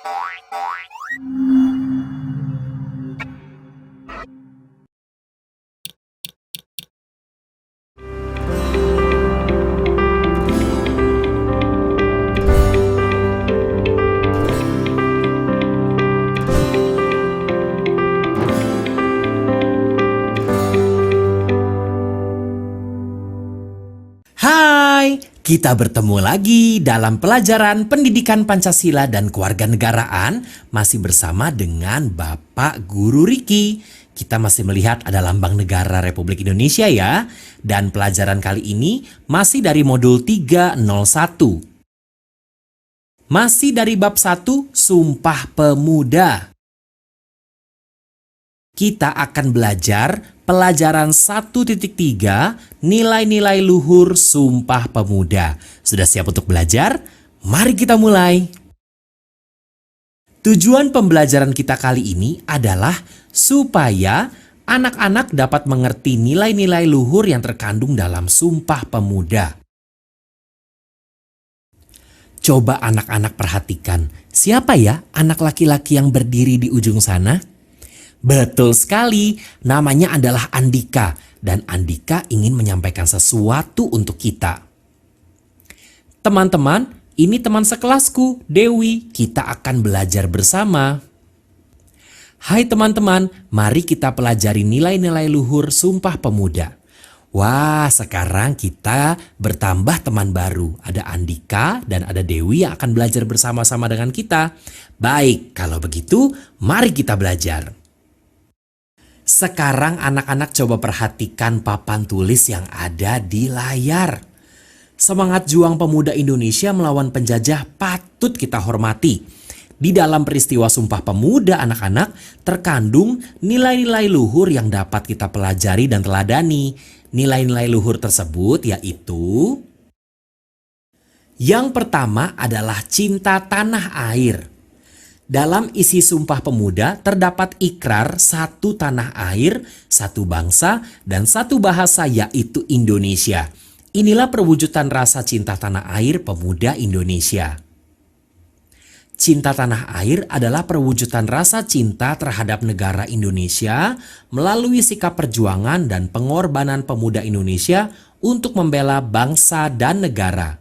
Hai, kita bertemu lagi dalam pelajaran pendidikan Pancasila dan kewarganegaraan masih bersama dengan Bapak Guru Riki. Kita masih melihat ada lambang negara Republik Indonesia ya. Dan pelajaran kali ini masih dari modul 301. Masih dari bab 1, Sumpah Pemuda. Kita akan belajar pelajaran 1.3 nilai-nilai luhur Sumpah Pemuda. Sudah siap untuk belajar? Mari kita mulai. Tujuan pembelajaran kita kali ini adalah supaya anak-anak dapat mengerti nilai-nilai luhur yang terkandung dalam Sumpah Pemuda. Coba anak-anak perhatikan, siapa ya anak laki-laki yang berdiri di ujung sana? Betul sekali, namanya adalah Andika dan Andika ingin menyampaikan sesuatu untuk kita. Teman-teman, ini teman sekelasku, Dewi. Kita akan belajar bersama. Hai teman-teman, mari kita pelajari nilai-nilai luhur Sumpah Pemuda. Wah, sekarang kita bertambah teman baru. Ada Andika dan ada Dewi yang akan belajar bersama-sama dengan kita. Baik, kalau begitu, mari kita belajar. Sekarang anak-anak coba perhatikan papan tulis yang ada di layar. Semangat juang pemuda Indonesia melawan penjajah patut kita hormati. Di dalam peristiwa Sumpah Pemuda anak-anak terkandung nilai-nilai luhur yang dapat kita pelajari dan teladani. Nilai-nilai luhur tersebut yaitu: yang pertama adalah cinta tanah air. Dalam isi Sumpah Pemuda terdapat ikrar satu tanah air, satu bangsa, dan satu bahasa yaitu Indonesia. Inilah perwujudan rasa cinta tanah air pemuda Indonesia. Cinta tanah air adalah perwujudan rasa cinta terhadap negara Indonesia melalui sikap perjuangan dan pengorbanan pemuda Indonesia untuk membela bangsa dan negara.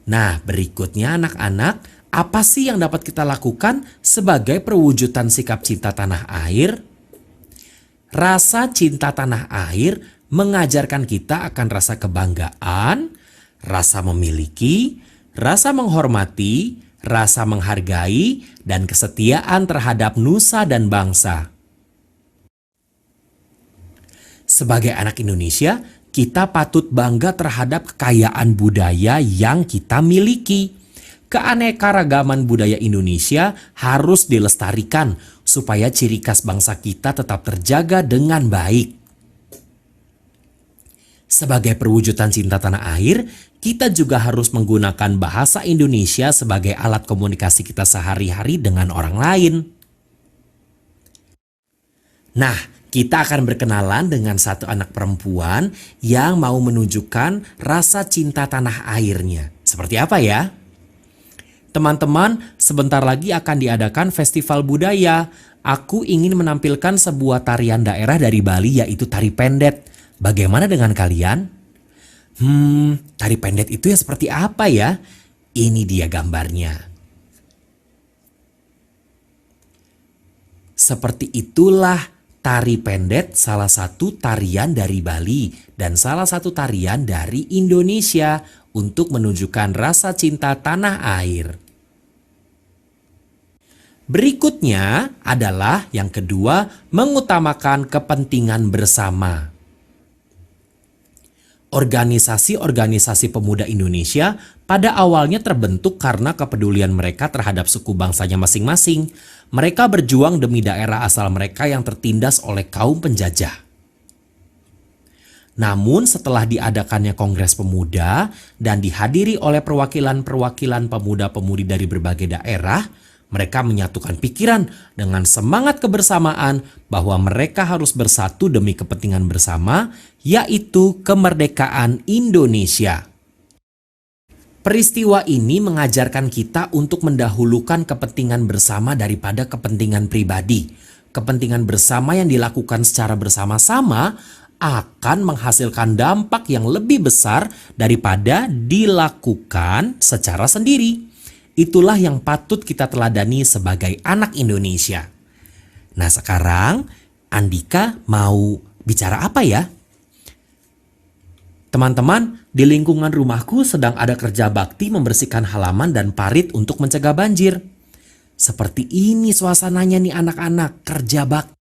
Nah, berikutnya anak-anak, apa sih yang dapat kita lakukan sebagai perwujudan sikap cinta tanah air? Rasa cinta tanah air mengajarkan kita akan rasa kebanggaan, rasa memiliki, rasa menghormati, rasa menghargai, dan kesetiaan terhadap nusa dan bangsa. Sebagai anak Indonesia, kita patut bangga terhadap kekayaan budaya yang kita miliki. Keanekaragaman budaya Indonesia harus dilestarikan supaya ciri khas bangsa kita tetap terjaga dengan baik. Sebagai perwujudan cinta tanah air, kita juga harus menggunakan bahasa Indonesia sebagai alat komunikasi kita sehari-hari dengan orang lain. Nah, kita akan berkenalan dengan satu anak perempuan yang mau menunjukkan rasa cinta tanah airnya. Seperti apa ya? Teman-teman, sebentar lagi akan diadakan festival budaya. Aku ingin menampilkan sebuah tarian daerah dari Bali yaitu tari pendet. Bagaimana dengan kalian? Tari pendet itu ya seperti apa ya? Ini dia gambarnya. Seperti itulah tari pendet, salah satu tarian dari Bali dan salah satu tarian dari Indonesia untuk menunjukkan rasa cinta tanah air. Berikutnya adalah yang kedua, mengutamakan kepentingan bersama. Organisasi-organisasi pemuda Indonesia pada awalnya terbentuk karena kepedulian mereka terhadap suku bangsanya masing-masing. Mereka berjuang demi daerah asal mereka yang tertindas oleh kaum penjajah. Namun setelah diadakannya Kongres Pemuda dan dihadiri oleh perwakilan-perwakilan pemuda-pemudi dari berbagai daerah, mereka menyatukan pikiran dengan semangat kebersamaan bahwa mereka harus bersatu demi kepentingan bersama, yaitu kemerdekaan Indonesia. Peristiwa ini mengajarkan kita untuk mendahulukan kepentingan bersama daripada kepentingan pribadi. Kepentingan bersama yang dilakukan secara bersama-sama akan menghasilkan dampak yang lebih besar daripada dilakukan secara sendiri. Itulah yang patut kita teladani sebagai anak Indonesia. Nah, sekarang Andika mau bicara apa ya? Teman-teman, di lingkungan rumahku sedang ada kerja bakti membersihkan halaman dan parit untuk mencegah banjir. Seperti ini suasananya nih anak-anak, kerja bakti.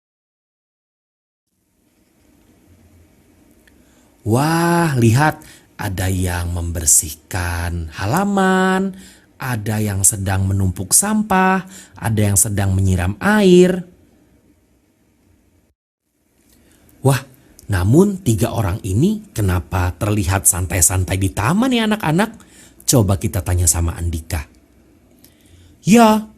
Wah, lihat, ada yang membersihkan halaman, ada yang sedang menumpuk sampah, ada yang sedang menyiram air. Wah, namun 3 orang ini kenapa terlihat santai-santai di taman ya anak-anak? Coba kita tanya sama Andika. Ya,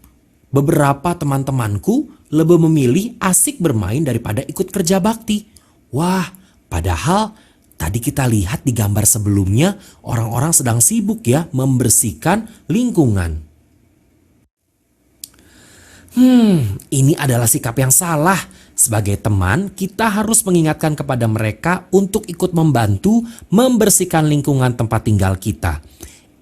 beberapa teman-temanku lebih memilih asik bermain daripada ikut kerja bakti. Wah, padahal tadi kita lihat di gambar sebelumnya orang-orang sedang sibuk ya membersihkan lingkungan. Ini adalah sikap yang salah. Sebagai teman, kita harus mengingatkan kepada mereka untuk ikut membantu membersihkan lingkungan tempat tinggal kita.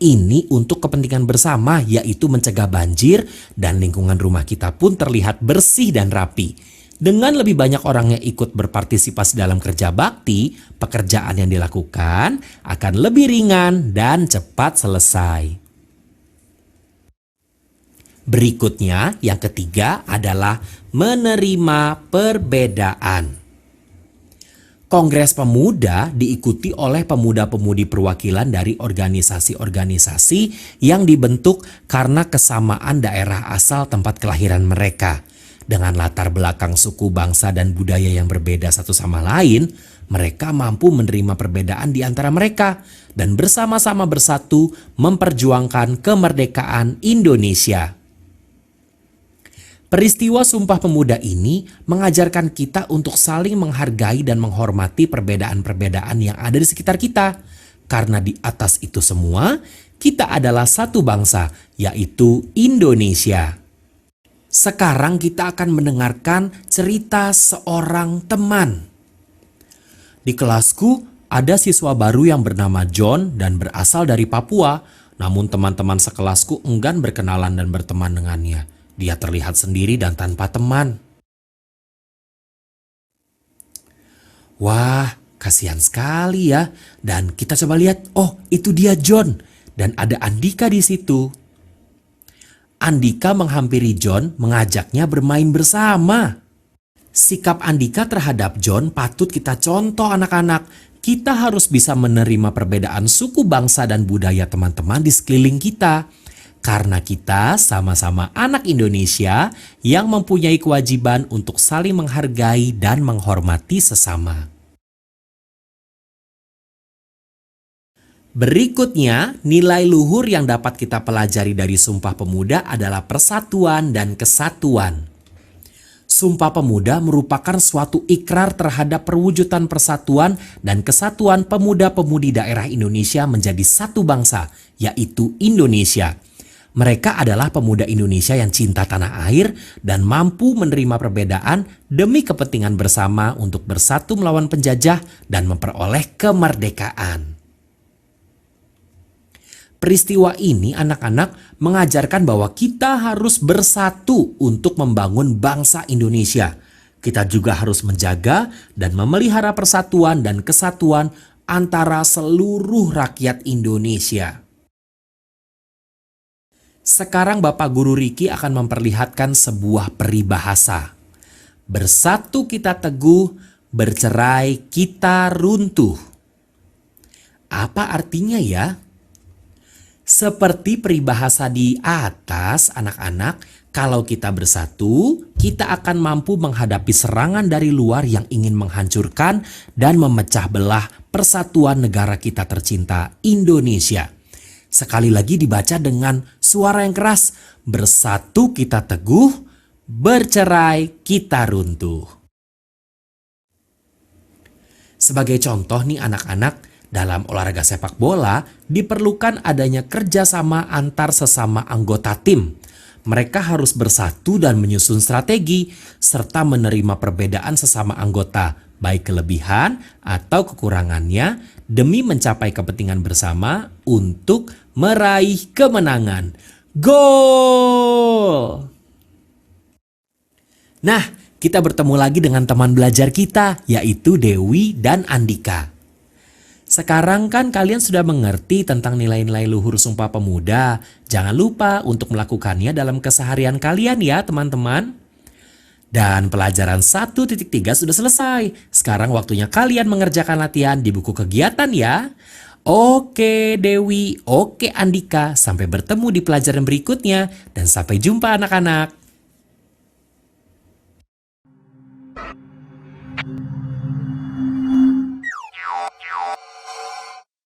Ini untuk kepentingan bersama, yaitu mencegah banjir dan lingkungan rumah kita pun terlihat bersih dan rapi. Dengan lebih banyak orang yang ikut berpartisipasi dalam kerja bakti, pekerjaan yang dilakukan akan lebih ringan dan cepat selesai. Berikutnya, yang ketiga adalah menerima perbedaan. Kongres Pemuda diikuti oleh pemuda-pemudi perwakilan dari organisasi-organisasi yang dibentuk karena kesamaan daerah asal tempat kelahiran mereka. Dengan latar belakang suku, bangsa, dan budaya yang berbeda satu sama lain, mereka mampu menerima perbedaan di antara mereka dan bersama-sama bersatu memperjuangkan kemerdekaan Indonesia. Peristiwa Sumpah Pemuda ini mengajarkan kita untuk saling menghargai dan menghormati perbedaan-perbedaan yang ada di sekitar kita. Karena di atas itu semua, kita adalah satu bangsa, yaitu Indonesia. Sekarang kita akan mendengarkan cerita seorang teman. Di kelasku ada siswa baru yang bernama John dan berasal dari Papua. Namun teman-teman sekelasku enggan berkenalan dan berteman dengannya. Dia terlihat sendiri dan tanpa teman. Wah, kasihan sekali ya. Dan kita coba lihat, oh itu dia John. Dan ada Andika di situ. Andika menghampiri John, mengajaknya bermain bersama. Sikap Andika terhadap John patut kita contoh anak-anak. Kita harus bisa menerima perbedaan suku, bangsa, dan budaya teman-teman di sekeliling kita. Karena kita sama-sama anak Indonesia yang mempunyai kewajiban untuk saling menghargai dan menghormati sesama. Berikutnya, nilai luhur yang dapat kita pelajari dari Sumpah Pemuda adalah persatuan dan kesatuan. Sumpah Pemuda merupakan suatu ikrar terhadap perwujudan persatuan dan kesatuan pemuda-pemudi daerah Indonesia menjadi satu bangsa, yaitu Indonesia. Mereka adalah pemuda Indonesia yang cinta tanah air dan mampu menerima perbedaan demi kepentingan bersama untuk bersatu melawan penjajah dan memperoleh kemerdekaan. Peristiwa ini anak-anak mengajarkan bahwa kita harus bersatu untuk membangun bangsa Indonesia. Kita juga harus menjaga dan memelihara persatuan dan kesatuan antara seluruh rakyat Indonesia. Sekarang Bapak Guru Riki akan memperlihatkan sebuah peribahasa. Bersatu kita teguh, bercerai kita runtuh. Apa artinya ya? Seperti peribahasa di atas anak-anak, kalau kita bersatu, kita akan mampu menghadapi serangan dari luar yang ingin menghancurkan dan memecah belah persatuan negara kita tercinta Indonesia. Sekali lagi dibaca dengan suara yang keras. Bersatu kita teguh, bercerai kita runtuh. Sebagai contoh nih anak-anak, Dalam olahraga sepak bola, diperlukan adanya kerjasama antar sesama anggota tim. Mereka harus bersatu dan menyusun strategi, serta menerima perbedaan sesama anggota, baik kelebihan atau kekurangannya, demi mencapai kepentingan bersama untuk meraih kemenangan. Gol! Nah, kita bertemu lagi dengan teman belajar kita, yaitu Dewi dan Andika. Sekarang kan kalian sudah mengerti tentang nilai-nilai luhur Sumpah Pemuda. Jangan lupa untuk melakukannya dalam keseharian kalian ya teman-teman. Dan pelajaran 1.3 sudah selesai. Sekarang waktunya kalian mengerjakan latihan di buku kegiatan ya. Oke Dewi, oke Andika. Sampai bertemu di pelajaran berikutnya. Dan sampai jumpa anak-anak.